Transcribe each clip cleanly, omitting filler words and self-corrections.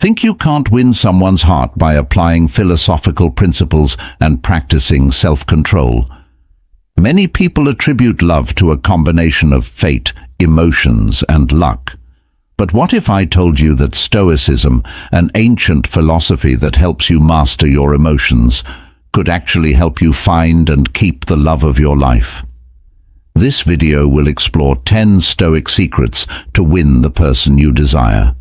Think you can't win someone's heart by applying philosophical principles and practicing self-control. Many people attribute love to a combination of fate, emotions, and luck. But what if I told you that Stoicism, an ancient philosophy that helps you master your emotions, could actually help you find and keep the love of your life? This video will explore 10 Stoic secrets to win the person you desire.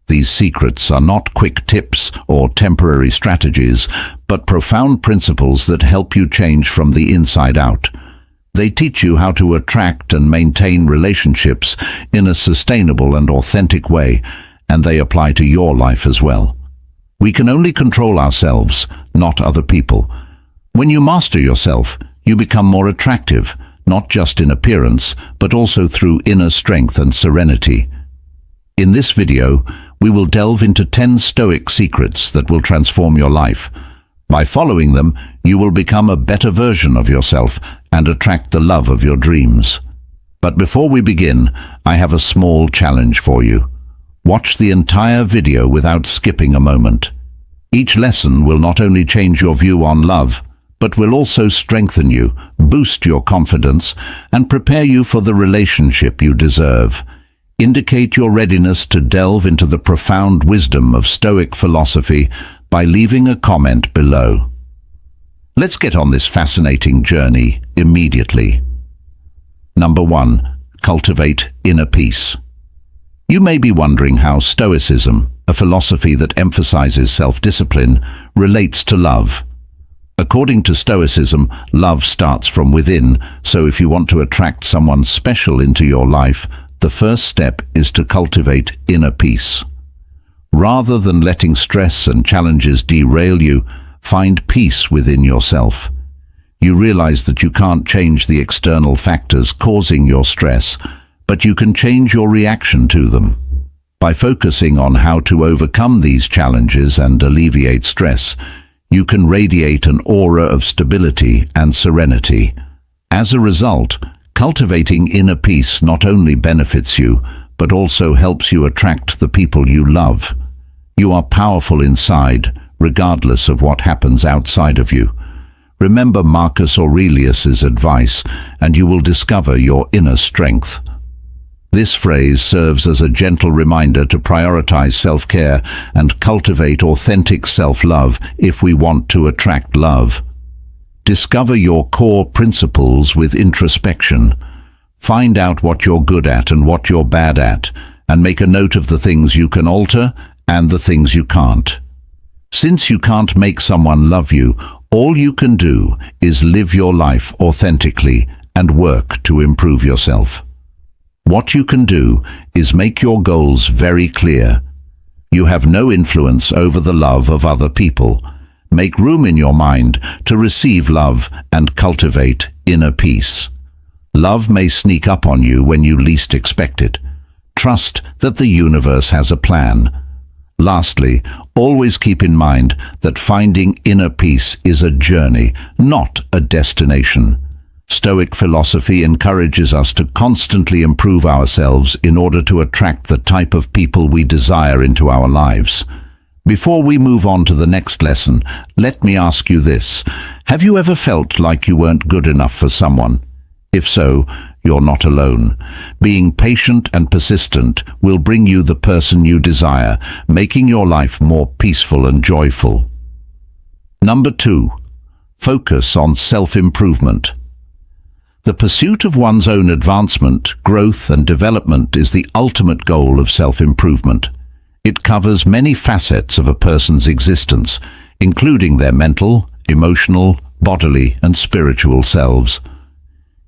These secrets are not quick tips or temporary strategies, but profound principles that help you change from the inside out. They teach you how to attract and maintain relationships in a sustainable and authentic way, and they apply to your life as well. We can only control ourselves, not other people. When you master yourself, you become more attractive, not just in appearance, but also through inner strength and serenity. In this video, we will delve into 10 Stoic secrets that will transform your life. By following them, you will become a better version of yourself and attract the love of your dreams. But before we begin, I have a small challenge for you. Watch the entire video without skipping a moment. Each lesson will not only change your view on love, but will also strengthen you, boost your confidence, and prepare you for the relationship you deserve. Indicate your readiness to delve into the profound wisdom of Stoic philosophy by leaving a comment below. Let's get on this fascinating journey immediately. Number 1. Cultivate inner peace. You may be wondering how Stoicism, a philosophy that emphasizes self-discipline, relates to love. According to Stoicism, love starts from within, so if you want to attract someone special into your life, the first step is to cultivate inner peace. Rather than letting stress and challenges derail you, find peace within yourself. You realize that you can't change the external factors causing your stress, but you can change your reaction to them. By focusing on how to overcome these challenges and alleviate stress, you can radiate an aura of stability and serenity. As a result, cultivating inner peace not only benefits you, but also helps you attract the people you love. You are powerful inside, regardless of what happens outside of you. Remember Marcus Aurelius's advice, and you will discover your inner strength. This phrase serves as a gentle reminder to prioritize self-care and cultivate authentic self-love if we want to attract love. Discover your core principles with introspection. Find out what you're good at and what you're bad at, and make a note of the things you can alter and the things you can't. Since you can't make someone love you, all you can do is live your life authentically and work to improve yourself. What you can do is make your goals very clear. You have no influence over the love of other people. Make room in your mind to receive love and cultivate inner peace. Love may sneak up on you when you least expect it. Trust that the universe has a plan. Lastly, always keep in mind that finding inner peace is a journey, not a destination. Stoic philosophy encourages us to constantly improve ourselves in order to attract the type of people we desire into our lives. Before we move on to the next lesson, let me ask you this. Have you ever felt like you weren't good enough for someone? If so, you're not alone. Being patient and persistent will bring you the person you desire, making your life more peaceful and joyful. Number 2. Focus on self-improvement. The pursuit of one's own advancement, growth, and development is the ultimate goal of self-improvement. It covers many facets of a person's existence, including their mental, emotional, bodily, and spiritual selves.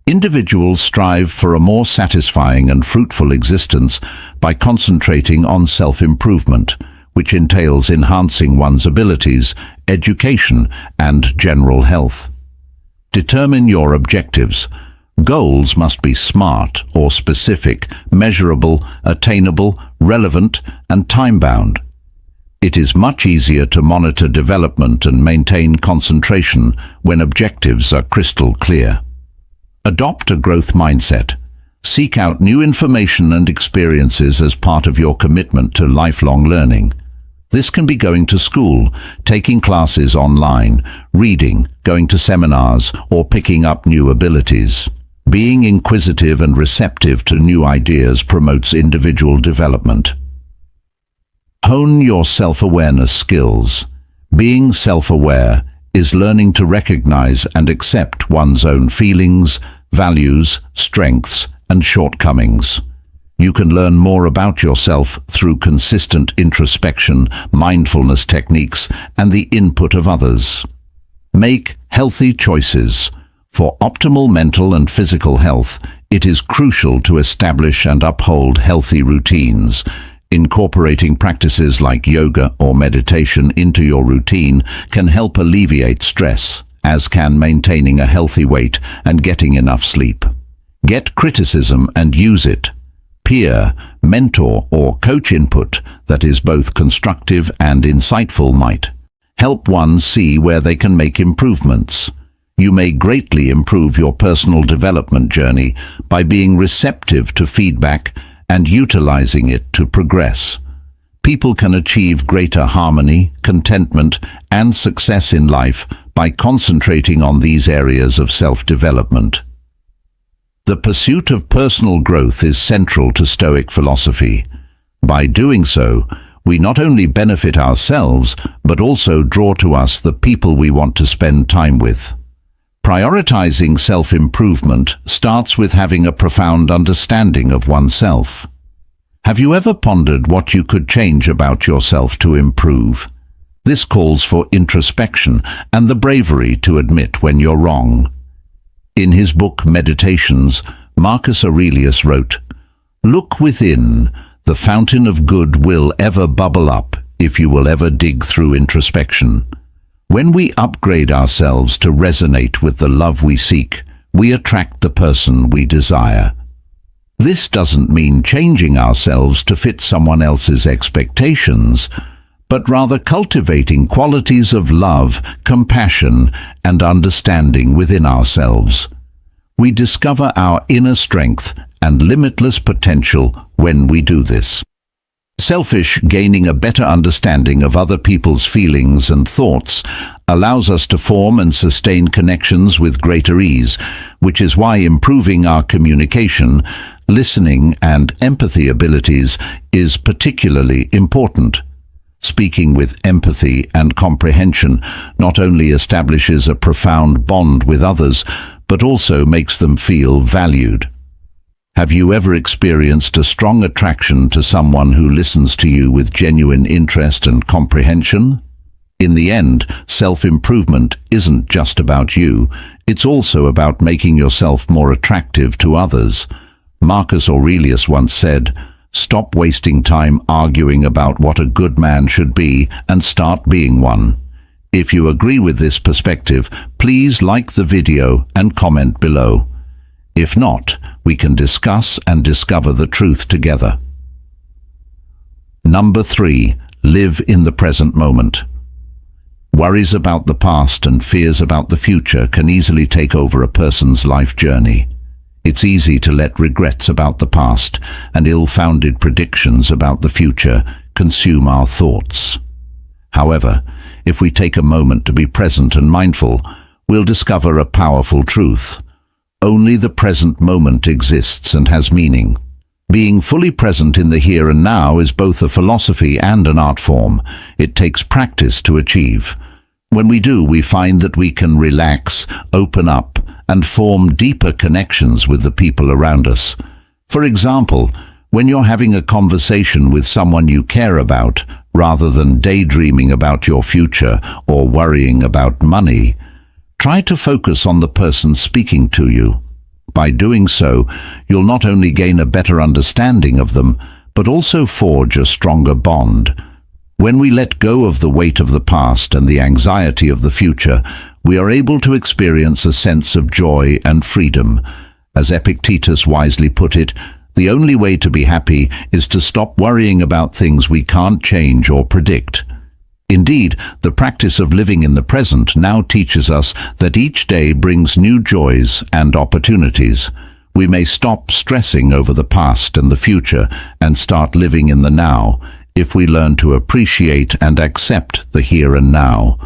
Individuals strive for a more satisfying and fruitful existence by concentrating on self-improvement, which entails enhancing one's abilities, education, and general health. Determine your objectives. Goals must be SMART or specific, measurable, attainable, relevant, and time-bound. It is much easier to monitor development and maintain concentration when objectives are crystal clear. Adopt a growth mindset. Seek out new information and experiences as part of your commitment to lifelong learning. This can be going to school, taking classes online, reading, going to seminars, or picking up new abilities. Being inquisitive and receptive to new ideas promotes individual development. Hone your self-awareness skills. Being self-aware is learning to recognize and accept one's own feelings, values, strengths, and shortcomings. You can learn more about yourself through consistent introspection, mindfulness techniques, and the input of others. Make healthy choices. For optimal mental and physical health, it is crucial to establish and uphold healthy routines. Incorporating practices like yoga or meditation into your routine can help alleviate stress, as can maintaining a healthy weight and getting enough sleep. Get criticism and use it. Peer, mentor, or coach input that is both constructive and insightful might help one see where they can make improvements. You may greatly improve your personal development journey by being receptive to feedback and utilizing it to progress. People can achieve greater harmony, contentment, and success in life by concentrating on these areas of self-development. The pursuit of personal growth is central to Stoic philosophy. By doing so, we not only benefit ourselves, but also draw to us the people we want to spend time with. Prioritizing self-improvement starts with having a profound understanding of oneself. Have you ever pondered what you could change about yourself to improve? This calls for introspection and the bravery to admit when you're wrong. In his book Meditations, Marcus Aurelius wrote, "Look within, the fountain of good will ever bubble up if you will ever dig through introspection." When we upgrade ourselves to resonate with the love we seek, we attract the person we desire. This doesn't mean changing ourselves to fit someone else's expectations, but rather cultivating qualities of love, compassion, and understanding within ourselves. We discover our inner strength and limitless potential when we do this. Selfish, gaining a better understanding of other people's feelings and thoughts allows us to form and sustain connections with greater ease, which is why improving our communication, listening, and empathy abilities is particularly important. Speaking with empathy and comprehension not only establishes a profound bond with others, but also makes them feel valued. Have you ever experienced a strong attraction to someone who listens to you with genuine interest and comprehension? In the end, self-improvement isn't just about you, it's also about making yourself more attractive to others. Marcus Aurelius once said, "Stop wasting time arguing about what a good man should be and start being one." If you agree with this perspective, please like the video and comment below. If not, we can discuss and discover the truth together. Number 3. Live in the present moment. Worries about the past and fears about the future can easily take over a person's life journey. It's easy to let regrets about the past and ill-founded predictions about the future consume our thoughts. However, if we take a moment to be present and mindful, we'll discover a powerful truth. Only the present moment exists and has meaning. Being fully present in the here and now is both a philosophy and an art form. It takes practice to achieve. When we do, we find that we can relax, open up, and form deeper connections with the people around us. For example, when you're having a conversation with someone you care about, rather than daydreaming about your future or worrying about money, try to focus on the person speaking to you. By doing so, you'll not only gain a better understanding of them, but also forge a stronger bond. When we let go of the weight of the past and the anxiety of the future, we are able to experience a sense of joy and freedom. As Epictetus wisely put it, the only way to be happy is to stop worrying about things we can't change or predict. Indeed, the practice of living in the present now teaches us that each day brings new joys and opportunities. We may stop stressing over the past and the future and start living in the now, if we learn to appreciate and accept the here and now.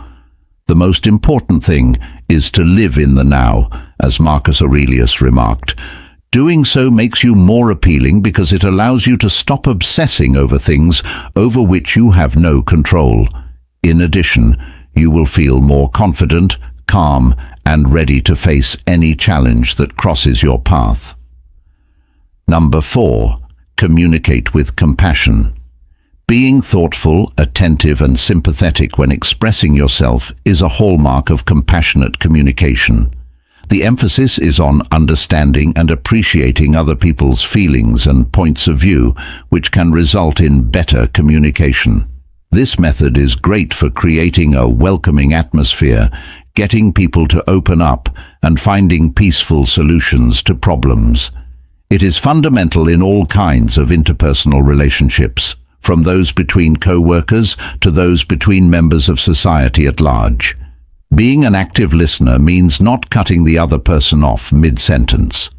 The most important thing is to live in the now, as Marcus Aurelius remarked. Doing so makes you more appealing because it allows you to stop obsessing over things over which you have no control. In addition, you will feel more confident, calm, and ready to face any challenge that crosses your path. Number 4. Communicate with compassion. Being thoughtful, attentive, and sympathetic when expressing yourself is a hallmark of compassionate communication. The emphasis is on understanding and appreciating other people's feelings and points of view, which can result in better communication. This method is great for creating a welcoming atmosphere, getting people to open up, and finding peaceful solutions to problems. It is fundamental in all kinds of interpersonal relationships, from those between co-workers to those between members of society at large. Being an active listener means not cutting the other person off mid-sentence.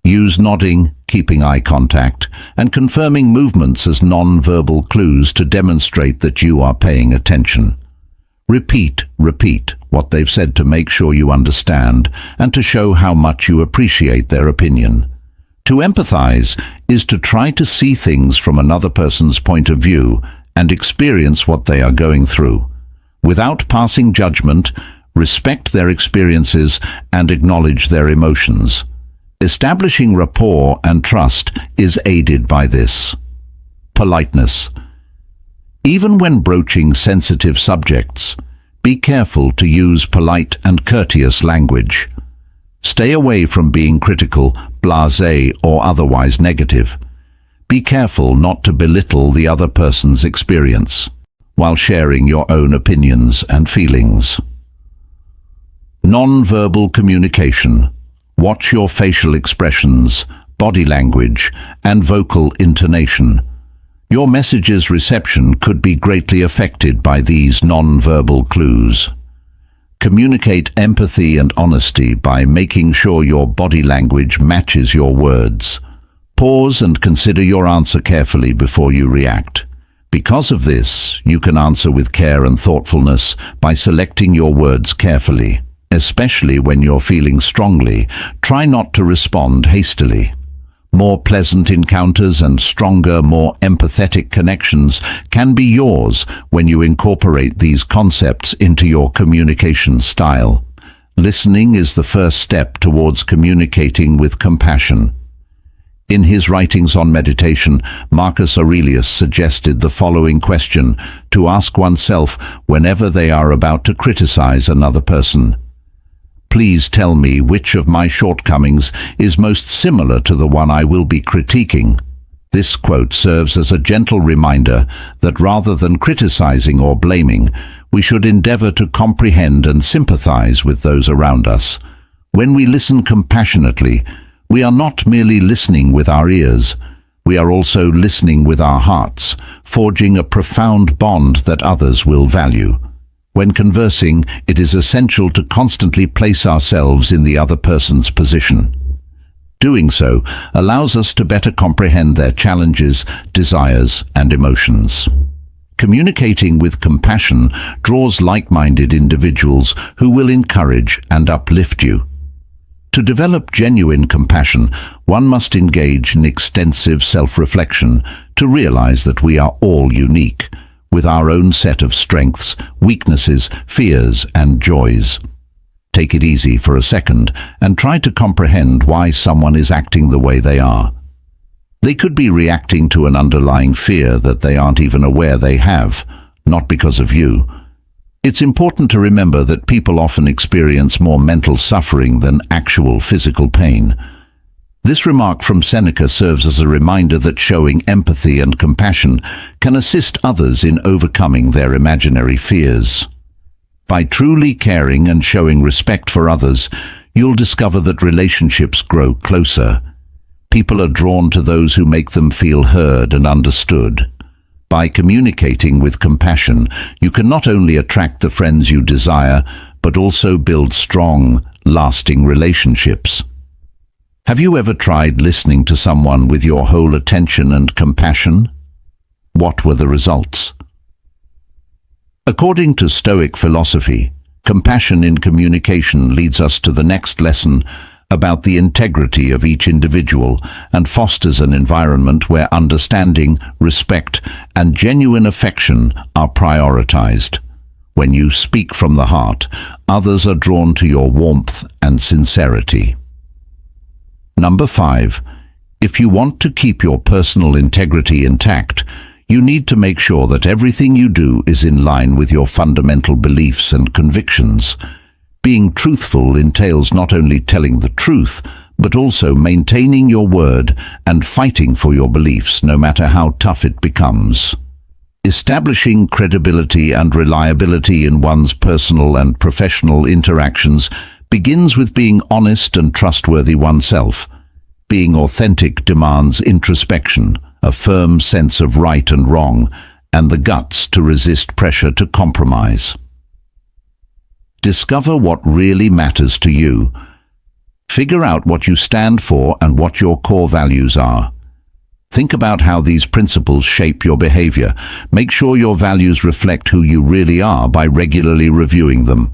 Use nodding, keeping eye contact, and confirming movements as non-verbal clues to demonstrate that you are paying attention. Repeat what they've said to make sure you understand and to show how much you appreciate their opinion. To empathize is to try to see things from another person's point of view and experience what they are going through. Without passing judgment, respect their experiences and acknowledge their emotions. Establishing rapport and trust is aided by this. Politeness. Even when broaching sensitive subjects, be careful to use polite and courteous language. Stay away from being critical, blasé, or otherwise negative. Be careful not to belittle the other person's experience, while sharing your own opinions and feelings. Non-verbal communication. Watch your facial expressions, body language, and vocal intonation. Your message's reception could be greatly affected by these non-verbal clues. Communicate empathy and honesty by making sure your body language matches your words. Pause and consider your answer carefully before you react. Because of this, you can answer with care and thoughtfulness by selecting your words carefully. Especially when you're feeling strongly, try not to respond hastily. More pleasant encounters and stronger, more empathetic connections can be yours when you incorporate these concepts into your communication style. Listening is the first step towards communicating with compassion. In his writings on meditation, Marcus Aurelius suggested the following question to ask oneself whenever they are about to criticize another person. Please tell me which of my shortcomings is most similar to the one I will be critiquing. This quote serves as a gentle reminder that rather than criticizing or blaming, we should endeavor to comprehend and sympathize with those around us. When we listen compassionately, we are not merely listening with our ears, we are also listening with our hearts, forging a profound bond that others will value. When conversing, it is essential to constantly place ourselves in the other person's position. Doing so allows us to better comprehend their challenges, desires, and emotions. Communicating with compassion draws like-minded individuals who will encourage and uplift you. To develop genuine compassion, one must engage in extensive self-reflection to realize that we are all unique, with our own set of strengths, weaknesses, fears, and joys. Take it easy for a second and try to comprehend why someone is acting the way they are. They could be reacting to an underlying fear that they aren't even aware they have, not because of you. It's important to remember that people often experience more mental suffering than actual physical pain. This remark from Seneca serves as a reminder that showing empathy and compassion can assist others in overcoming their imaginary fears. By truly caring and showing respect for others, you'll discover that relationships grow closer. People are drawn to those who make them feel heard and understood. By communicating with compassion, you can not only attract the friends you desire, but also build strong, lasting relationships. Have you ever tried listening to someone with your whole attention and compassion? What were the results? According to Stoic philosophy, compassion in communication leads us to the next lesson about the integrity of each individual and fosters an environment where understanding, respect, and genuine affection are prioritized. When you speak from the heart, others are drawn to your warmth and sincerity. Number 5. If you want to keep your personal integrity intact, you need to make sure that everything you do is in line with your fundamental beliefs and convictions. Being truthful entails not only telling the truth, but also maintaining your word and fighting for your beliefs no matter how tough it becomes. Establishing credibility and reliability in one's personal and professional interactions begins with being honest and trustworthy oneself. Being authentic demands introspection, a firm sense of right and wrong, and the guts to resist pressure to compromise. Discover what really matters to you. Figure out what you stand for and what your core values are. Think about how these principles shape your behavior. Make sure your values reflect who you really are by regularly reviewing them.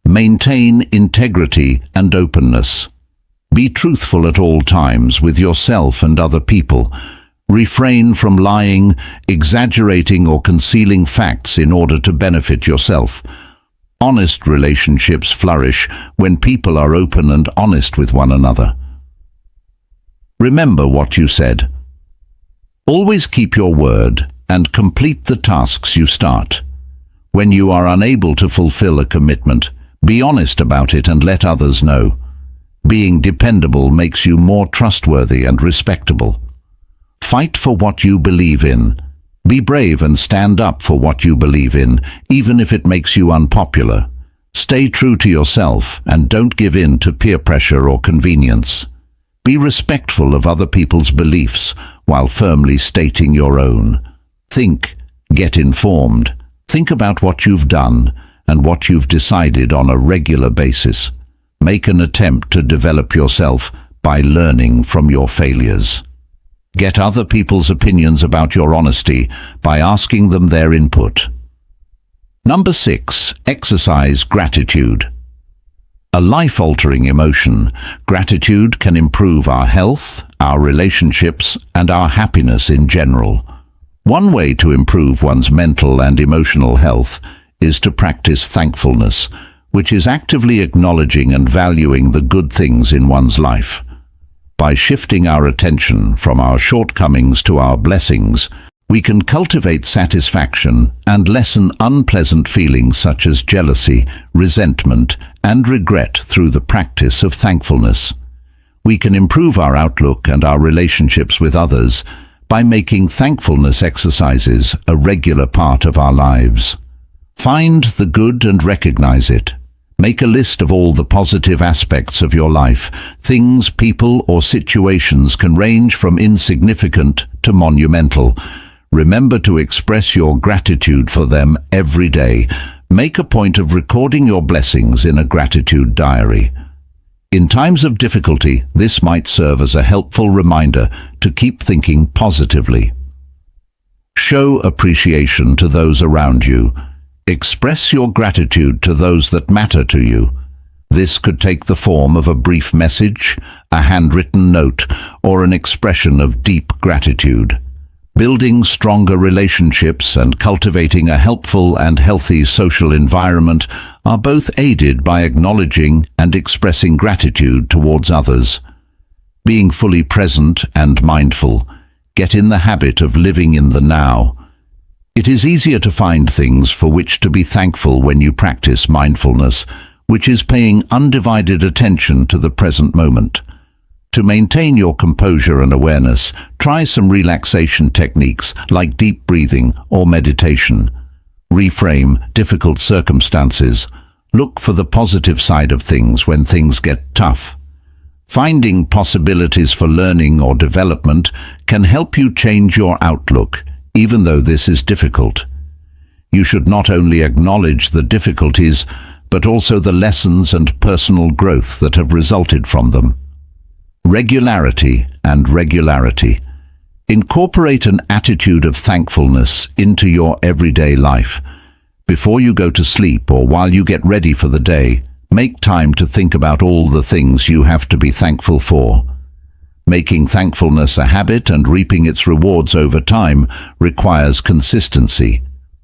Maintain integrity and openness. Be truthful at all times with yourself and other people. Refrain from lying, exaggerating, or concealing facts in order to benefit yourself. Honest relationships flourish when people are open and honest with one another. Remember what you said. Always keep your word and complete the tasks you start. When you are unable to fulfill a commitment, be honest about it and let others know. Being dependable makes you more trustworthy and respectable. Fight for what you believe in. Be brave and stand up for what you believe in, even if it makes you unpopular. Stay true to yourself and don't give in to peer pressure or convenience. Be respectful of other people's beliefs while firmly stating your own. Think, get informed. Think about what you've done and what you've decided on a regular basis. Make an attempt to develop yourself by learning from your failures. Get other people's opinions about your honesty by asking them their input. Number 6. Exercise gratitude. A life-altering emotion, gratitude can improve our health, our relationships, and our happiness in general. One way to improve one's mental and emotional health is to practice thankfulness, which is actively acknowledging and valuing the good things in one's life. By shifting our attention from our shortcomings to our blessings, we can cultivate satisfaction and lessen unpleasant feelings such as jealousy, resentment, and regret through the practice of thankfulness. We can improve our outlook and our relationships with others by making thankfulness exercises a regular part of our lives. Find the good and recognize it. Make a list of all the positive aspects of your life. Things, people, or situations can range from insignificant to monumental. Remember to express your gratitude for them every day. Make a point of recording your blessings in a gratitude diary. In times of difficulty, this might serve as a helpful reminder to keep thinking positively. Show appreciation to those around you. Express your gratitude to those that matter to you. This could take the form of a brief message, a handwritten note, or an expression of deep gratitude. Building stronger relationships and cultivating a helpful and healthy social environment are both aided by acknowledging and expressing gratitude towards others. Being fully present and mindful, get in the habit of living in the now. It is easier to find things for which to be thankful when you practice mindfulness, which is paying undivided attention to the present moment. To maintain your composure and awareness, try some relaxation techniques like deep breathing or meditation. Reframe difficult circumstances. Look for the positive side of things when things get tough. Finding possibilities for learning or development can help you change your outlook, even though this is difficult. You should not only acknowledge the difficulties, but also the lessons and personal growth that have resulted from them. Regularity and regularity. Incorporate an attitude of thankfulness into your everyday life. Before you go to sleep or while you get ready for the day, make time to think about all the things you have to be thankful for. Making thankfulness a habit and reaping its rewards over time requires consistency.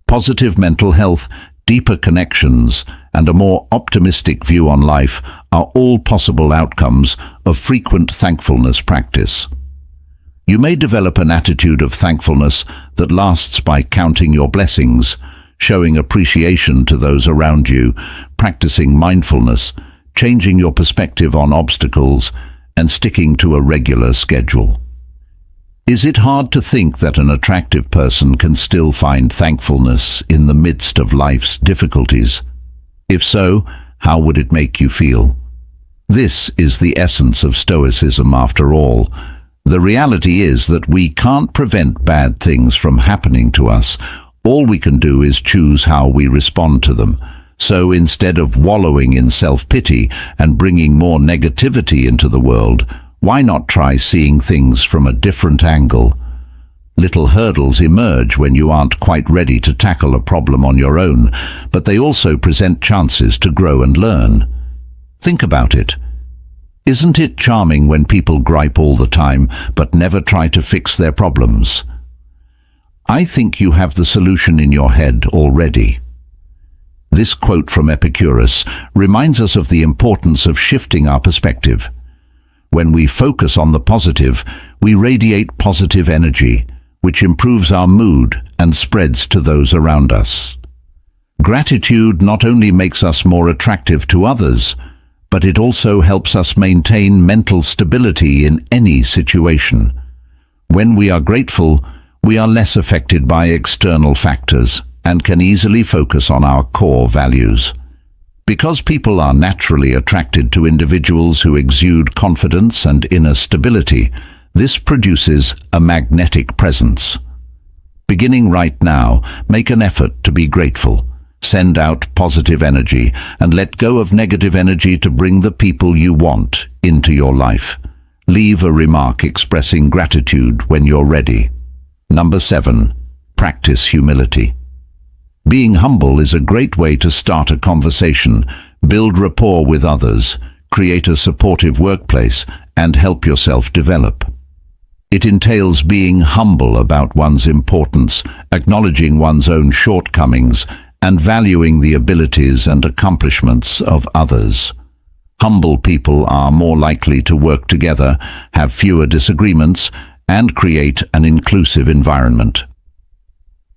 Positive mental health, deeper connections, and a more optimistic view on life are all possible outcomes of frequent thankfulness practice. You may develop an attitude of thankfulness that lasts by counting your blessings, showing appreciation to those around you, practicing mindfulness, changing your perspective on obstacles, and sticking to a regular schedule. Is it hard to think that an attractive person can still find thankfulness in the midst of life's difficulties? If so, how would it make you feel? This is the essence of Stoicism after all. The reality is that we can't prevent bad things from happening to us. All we can do is choose how we respond to them. So instead of wallowing in self-pity and bringing more negativity into the world, why not try seeing things from a different angle? Little hurdles emerge when you aren't quite ready to tackle a problem on your own, but they also present chances to grow and learn. Think about it. Isn't it charming when people gripe all the time but never try to fix their problems? I think you have the solution in your head already. This quote from Epicurus reminds us of the importance of shifting our perspective. When we focus on the positive, we radiate positive energy, which improves our mood and spreads to those around us. Gratitude not only makes us more attractive to others, but it also helps us maintain mental stability in any situation. When we are grateful, we are less affected by external factors and can easily focus on our core values. Because people are naturally attracted to individuals who exude confidence and inner stability, this produces a magnetic presence. Beginning right now, make an effort to be grateful. Send out positive energy and let go of negative energy to bring the people you want into your life. Leave a remark expressing gratitude when you're ready. Number 7. Practice humility. Being humble is a great way to start a conversation, build rapport with others, create a supportive workplace, and help yourself develop. It entails being humble about one's importance, acknowledging one's own shortcomings, and valuing the abilities and accomplishments of others. Humble people are more likely to work together, have fewer disagreements, and create an inclusive environment.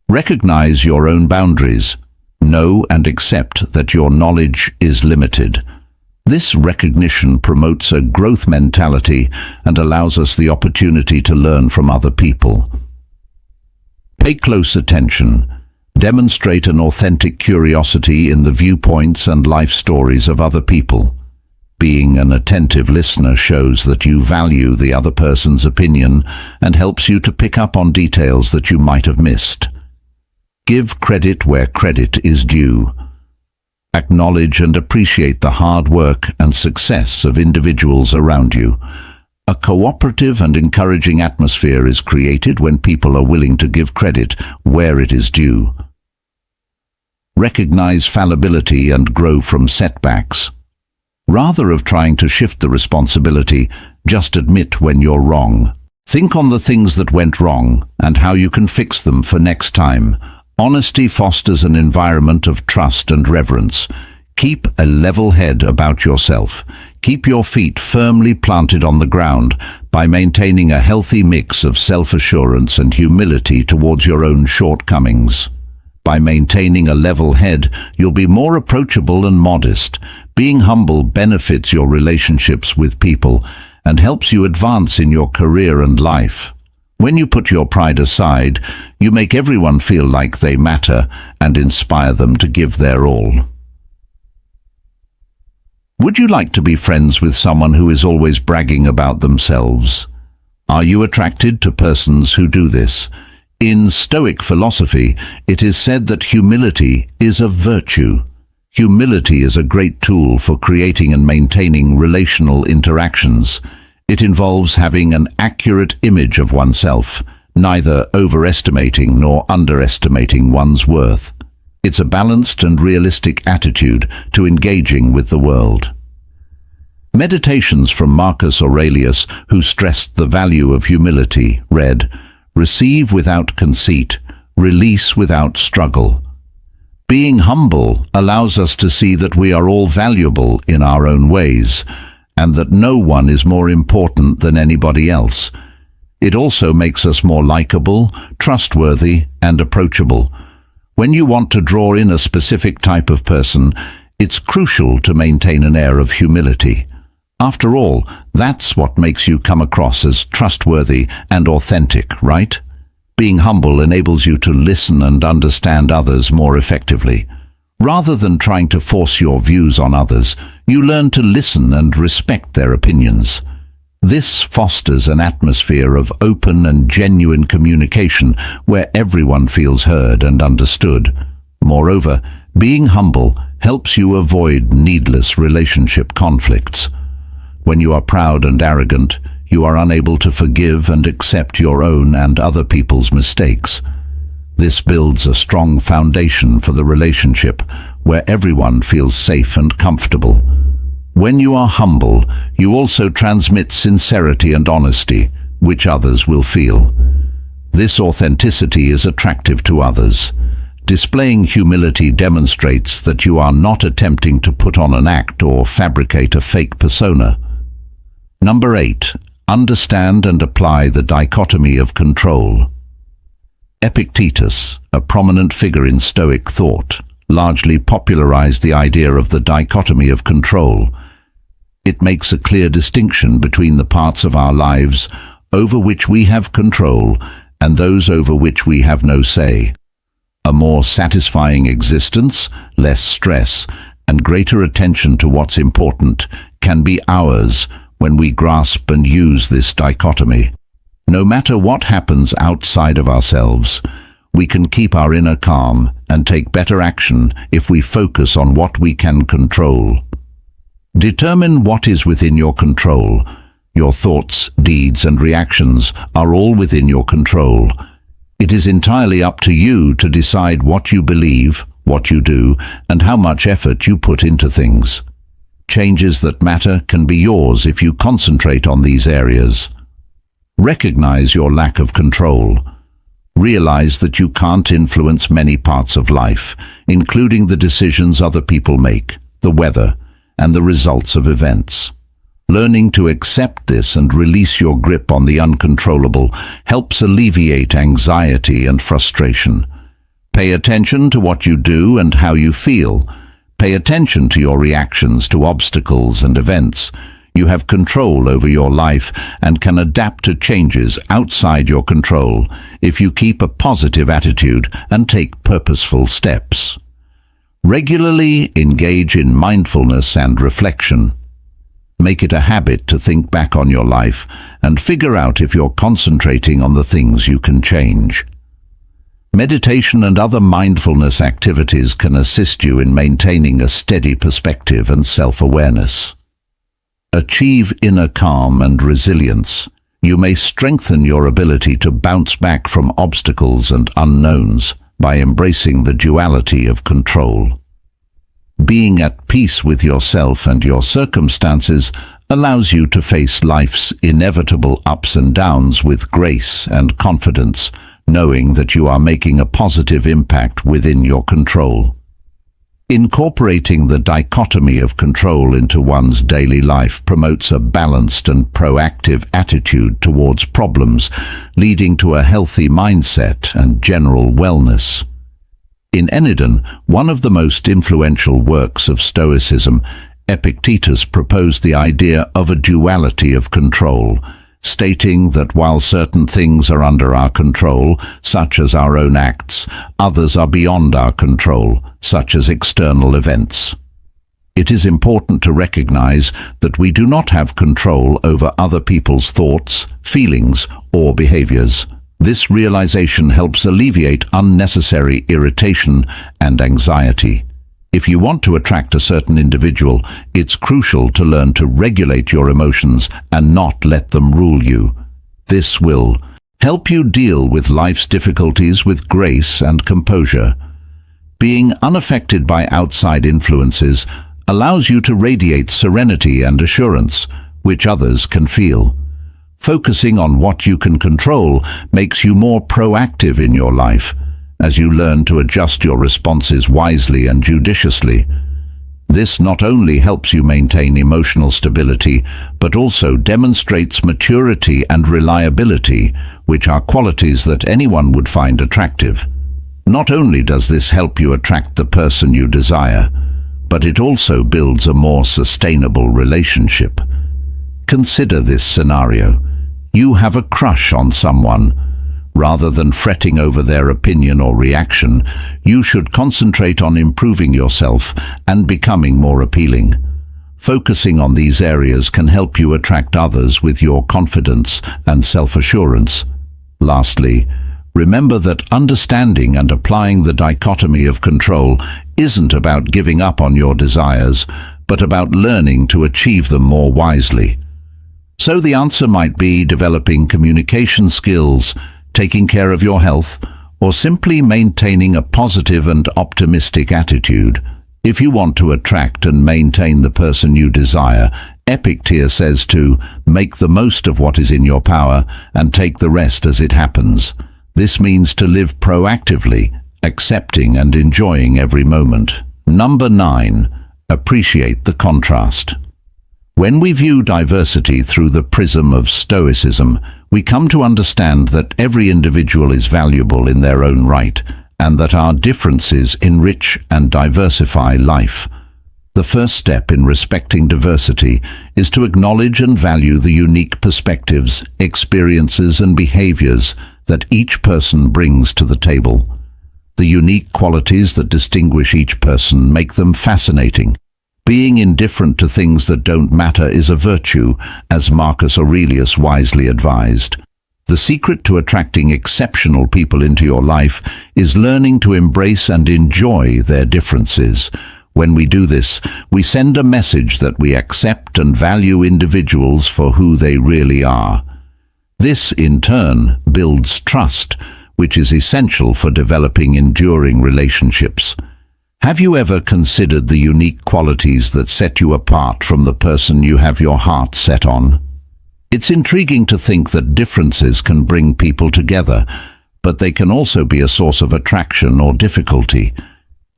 Recognize your own boundaries. Know and accept that your knowledge is limited. This recognition promotes a growth mentality and allows us the opportunity to learn from other people. Pay close attention. Demonstrate an authentic curiosity in the viewpoints and life stories of other people. Being an attentive listener shows that you value the other person's opinion and helps you to pick up on details that you might have missed. Give credit where credit is due. Acknowledge and appreciate the hard work and success of individuals around you. A cooperative and encouraging atmosphere is created when people are willing to give credit where it is due. Recognize fallibility and grow from setbacks. Rather of trying to shift the responsibility, just admit when you're wrong. Think on the things that went wrong and how you can fix them for next time. Honesty fosters an environment of trust and reverence. Keep a level head about yourself. Keep your feet firmly planted on the ground by maintaining a healthy mix of self-assurance and humility towards your own shortcomings. By maintaining a level head, you'll be more approachable and modest. Being humble benefits your relationships with people and helps you advance in your career and life. When you put your pride aside, you make everyone feel like they matter and inspire them to give their all. Would you like to be friends with someone who is always bragging about themselves? Are you attracted to persons who do this? In Stoic philosophy, it is said that humility is a virtue. Humility is a great tool for creating and maintaining relational interactions. It involves having an accurate image of oneself neither overestimating nor underestimating one's worth. It's a balanced and realistic attitude to engaging with the world. Meditations from Marcus Aurelius, who stressed the value of humility, read, "Receive without conceit, release without struggle." Being humble allows us to see that we are all valuable in our own ways, and that no one is more important than anybody else. It also makes us more likable, trustworthy, and approachable. When you want to draw in a specific type of person, it's crucial to maintain an air of humility. After all, that's what makes you come across as trustworthy and authentic, right? Being humble enables you to listen and understand others more effectively. Rather than trying to force your views on others, you learn to listen and respect their opinions. This fosters an atmosphere of open and genuine communication where everyone feels heard and understood. Moreover, being humble helps you avoid needless relationship conflicts. When you are proud and arrogant, you are unable to forgive and accept your own and other people's mistakes. This builds a strong foundation for the relationship where everyone feels safe and comfortable. When you are humble, you also transmit sincerity and honesty, which others will feel. This authenticity is attractive to others. Displaying humility demonstrates that you are not attempting to put on an act or fabricate a fake persona. Number 8. Understand and apply the dichotomy of control. Epictetus, a prominent figure in Stoic thought, largely popularized the idea of the dichotomy of control. It makes a clear distinction between the parts of our lives over which we have control and those over which we have no say. A more satisfying existence, less stress, and greater attention to what's important can be ours when we grasp and use this dichotomy. No matter what happens outside of ourselves, we can keep our inner calm and take better action if we focus on what we can control. Determine what is within your control. Your thoughts, deeds, and reactions are all within your control. It is entirely up to you to decide what you believe, what you do, and how much effort you put into things. Changes that matter can be yours if you concentrate on these areas. Recognize your lack of control. Realize that you can't influence many parts of life, including the decisions other people make, the weather, and the results of events. Learning to accept this and release your grip on the uncontrollable helps alleviate anxiety and frustration. Pay attention to what you do and how you feel. Pay attention to your reactions to obstacles and events. You have control over your life and can adapt to changes outside your control if you keep a positive attitude and take purposeful steps. Regularly engage in mindfulness and reflection. Make it a habit to think back on your life and figure out if you're concentrating on the things you can change. Meditation and other mindfulness activities can assist you in maintaining a steady perspective and self-awareness. Achieve inner calm and resilience. You may strengthen your ability to bounce back from obstacles and unknowns by embracing the duality of control. Being at peace with yourself and your circumstances allows you to face life's inevitable ups and downs with grace and confidence, knowing that you are making a positive impact within your control. Incorporating the dichotomy of control into one's daily life promotes a balanced and proactive attitude towards problems, leading to a healthy mindset and general wellness. In Enlightening, one of the most influential works of Stoicism, Epictetus proposed the idea of a duality of control, stating that while certain things are under our control, such as our own acts, others are beyond our control, such as external events. It is important to recognize that we do not have control over other people's thoughts, feelings, or behaviors. This realization helps alleviate unnecessary irritation and anxiety. If you want to attract a certain individual, it's crucial to learn to regulate your emotions and not let them rule you. This will help you deal with life's difficulties with grace and composure. Being unaffected by outside influences allows you to radiate serenity and assurance, which others can feel. Focusing on what you can control makes you more proactive in your life, as you learn to adjust your responses wisely and judiciously. This not only helps you maintain emotional stability, but also demonstrates maturity and reliability, which are qualities that anyone would find attractive. Not only does this help you attract the person you desire, but it also builds a more sustainable relationship. Consider this scenario. You have a crush on someone. Rather than fretting over their opinion or reaction, you should concentrate on improving yourself and becoming more appealing. Focusing on these areas can help you attract others with your confidence and self-assurance. Lastly, remember that understanding and applying the dichotomy of control isn't about giving up on your desires, but about learning to achieve them more wisely. So the answer might be developing communication skills, taking care of your health, or simply maintaining a positive and optimistic attitude. If you want to attract and maintain the person you desire, Epictetus says to make the most of what is in your power and take the rest as it happens. This means to live proactively, accepting and enjoying every moment. Number 9. Appreciate the contrast. When we view diversity through the prism of Stoicism, we come to understand that every individual is valuable in their own right, and that our differences enrich and diversify life. The first step in respecting diversity is to acknowledge and value the unique perspectives, experiences, and behaviors that each person brings to the table. The unique qualities that distinguish each person make them fascinating. Being indifferent to things that don't matter is a virtue, as Marcus Aurelius wisely advised. The secret to attracting exceptional people into your life is learning to embrace and enjoy their differences. When we do this, we send a message that we accept and value individuals for who they really are. This, in turn, builds trust, which is essential for developing enduring relationships. Have you ever considered the unique qualities that set you apart from the person you have your heart set on? It's intriguing to think that differences can bring people together, but they can also be a source of attraction or difficulty.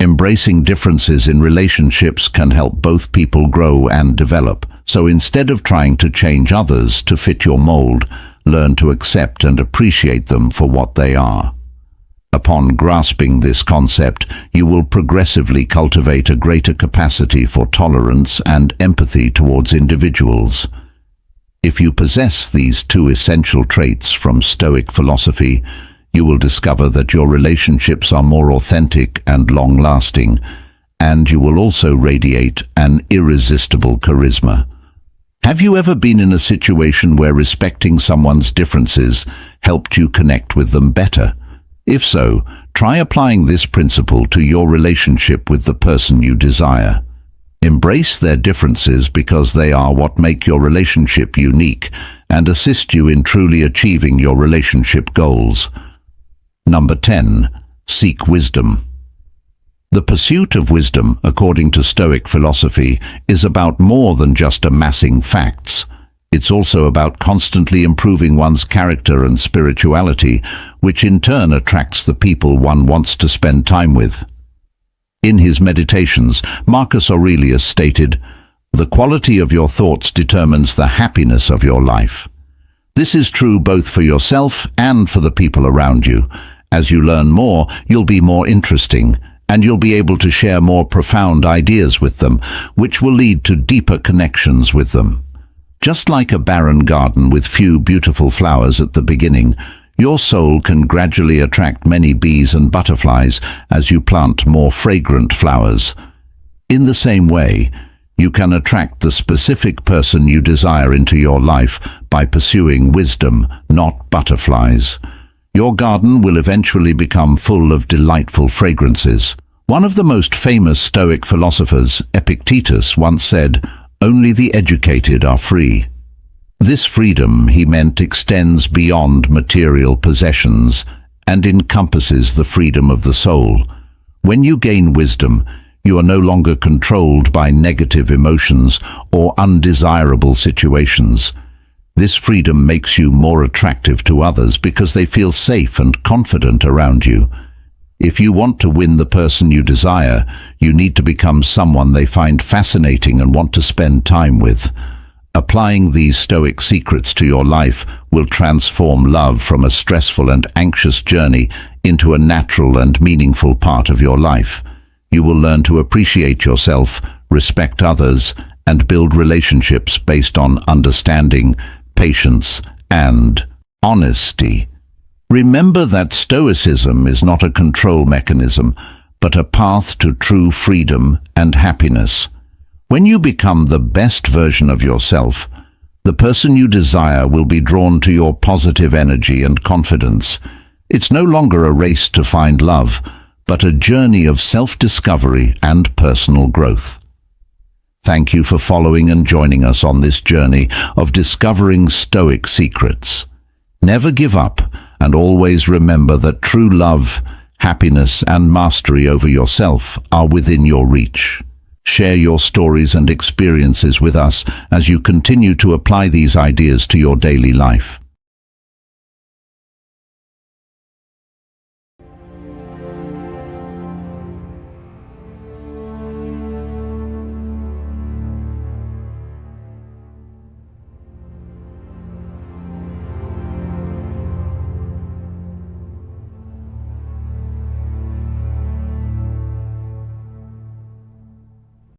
Embracing differences in relationships can help both people grow and develop, so instead of trying to change others to fit your mold, learn to accept and appreciate them for what they are. Upon grasping this concept, you will progressively cultivate a greater capacity for tolerance and empathy towards individuals. If you possess these two essential traits from Stoic philosophy, you will discover that your relationships are more authentic and long-lasting, and you will also radiate an irresistible charisma. Have you ever been in a situation where respecting someone's differences helped you connect with them better? If so, try applying this principle to your relationship with the person you desire. Embrace their differences because they are what make your relationship unique and assist you in truly achieving your relationship goals. Number 10. Seek wisdom. The pursuit of wisdom, according to Stoic philosophy, is about more than just amassing facts. It's also about constantly improving one's character and spirituality, which in turn attracts the people one wants to spend time with. In his Meditations, Marcus Aurelius stated, "The quality of your thoughts determines the happiness of your life." This is true both for yourself and for the people around you. As you learn more, you'll be more interesting, and you'll be able to share more profound ideas with them, which will lead to deeper connections with them. Just like a barren garden with few beautiful flowers at the beginning, your soul can gradually attract many bees and butterflies as you plant more fragrant flowers. In the same way, you can attract the specific person you desire into your life by pursuing wisdom, not butterflies. Your garden will eventually become full of delightful fragrances. One of the most famous Stoic philosophers, Epictetus, once said, "Only the educated are free." This freedom, he meant, extends beyond material possessions and encompasses the freedom of the soul. When you gain wisdom, you are no longer controlled by negative emotions or undesirable situations. This freedom makes you more attractive to others because they feel safe and confident around you. If you want to win the person you desire, you need to become someone they find fascinating and want to spend time with. Applying these stoic secrets to your life will transform love from a stressful and anxious journey into a natural and meaningful part of your life. You will learn to appreciate yourself, respect others, and build relationships based on understanding, patience, and honesty. Remember that Stoicism is not a control mechanism, but a path to true freedom and happiness. When you become the best version of yourself, the person you desire will be drawn to your positive energy and confidence. It's no longer a race to find love, but a journey of self-discovery and personal growth. Thank you for following and joining us on this journey of discovering Stoic secrets. Never give up, and always remember that true love, happiness, and mastery over yourself are within your reach. Share your stories and experiences with us as you continue to apply these ideas to your daily life.